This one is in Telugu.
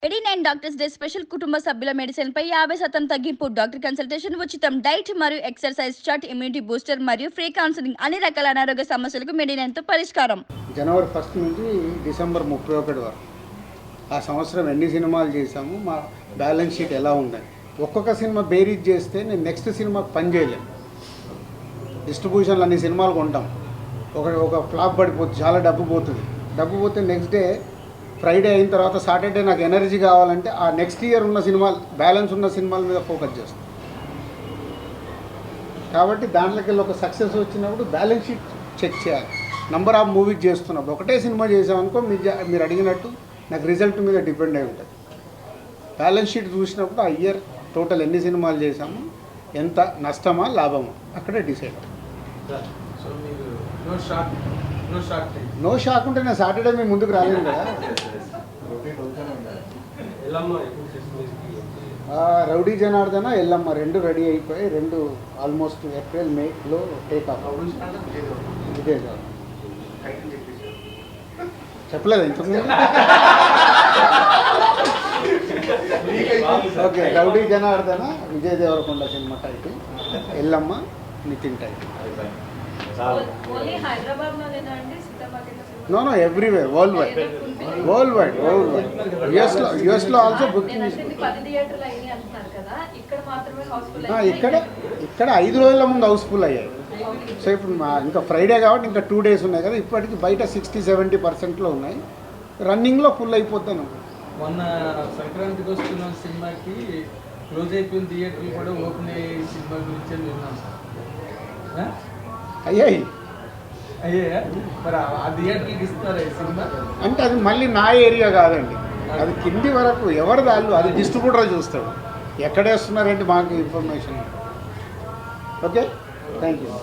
89 డాక్టర్స్ డే స్పెషల్ కుటుంబ సభ్యుల మెడిసిన్ పై 50% తగ్గింపు. డాక్టర్ కన్సల్టేషన్ ఉచితం. డైట్ మరియు ఎక్సర్సైజ్ చార్ట్, ఇమ్యూనిటీ బూస్టర్ మరియు ఫ్రీ కౌన్సిలింగ్. అన్ని రకాల అనారోగ్య సమస్యలకు 89 తో పరిష్కారం. జనవరి 1 నుంచి డిసెంబర్ 31 వరకు ఆ సంవత్సరం ఎన్ని సినిమాలు చేశాము, మా బ్యాలెన్స్ షీట్ ఎలా ఉందని ఒక్కొక్క సినిమా బేరీజ్ చేస్తే నేను నెక్స్ట్ సినిమాకి పని చేయలేను. డిస్ట్రిబ్యూషన్లు అన్ని సినిమాలు కొంటాం, ఒక ఫ్లాప్ పడిపోతుంది, చాలా డబ్బు పోతే నెక్స్ట్ డే ఫ్రైడే అయిన తర్వాత సాటర్డే నాకు ఎనర్జీ కావాలంటే ఆ నెక్స్ట్ ఇయర్ ఉన్న సినిమాలు, బ్యాలెన్స్ ఉన్న సినిమాల మీద ఫోకస్ చేస్తాం. కాబట్టి దాంట్లోకి వెళ్ళి ఒక సక్సెస్ వచ్చినప్పుడు బ్యాలెన్స్ షీట్ చెక్ చేయాలి. నంబర్ ఆఫ్ మూవీస్ చేస్తున్నప్పుడు ఒకటే సినిమా చేసామనుకో మీరు అడిగినట్టు నాకు రిజల్ట్ మీద డిపెండ్ అయి ఉంటుంది. బ్యాలెన్స్ షీట్ చూసినప్పుడు ఆ ఇయర్ టోటల్ ఎన్ని సినిమాలు చేసాము, ఎంత నష్టమా లాభమా అక్కడే డిసైడ్ అవుతుంది. నో షాక్ ఉంటే నేను సాటర్డే మీ ముందుకు రాలేను కదా. రౌడీ జనార్దన, ఎల్లమ్మ రెండు రెడీ అయిపోయి, రెండు ఆల్మోస్ట్ ఏప్రిల్ మేలో టేక్ ఆఫ్. ఇదే చెప్పలేదు ఇంతకుముందు. Okay, rowdy Janardhana Vijay Deverakonda cinema title, Yellamma Nithiin title. No everywhere, worldwide. యుఎస్లో ఆల్సో బుకింగ్. ఇక్కడ 5 రోజుల ముందు హౌస్ఫుల్ అయ్యాయి. సో ఇప్పుడు ఇంకా ఫ్రైడే కాబట్టి ఇంకా 2 days ఉన్నాయి కదా, ఇప్పటికి బయట 60-70% ఉన్నాయి, రన్నింగ్లో ఫుల్ అయిపోతాను. మొన్న సంక్రాంతికి వస్తున్న సినిమాకి క్లోజ్ అయిపోయిన థియేటర్లు కూడా ఓపెన్ అయ్యే సినిమా గురించి విన్నాం సార్. అయ్యాయి మరి ఆ థియేటర్కి ఇస్తారా ఈ సినిమా? అంటే అది మళ్ళీ నా ఏరియా కాదండి, అది కింది వరకు ఎవరి దాళ్ళు, అది డిస్ట్రిబ్యూటర్ చూస్తాడు ఎక్కడ వేస్తున్నారంటే మాకు ఇన్ఫర్మేషన్. Okay, thank you.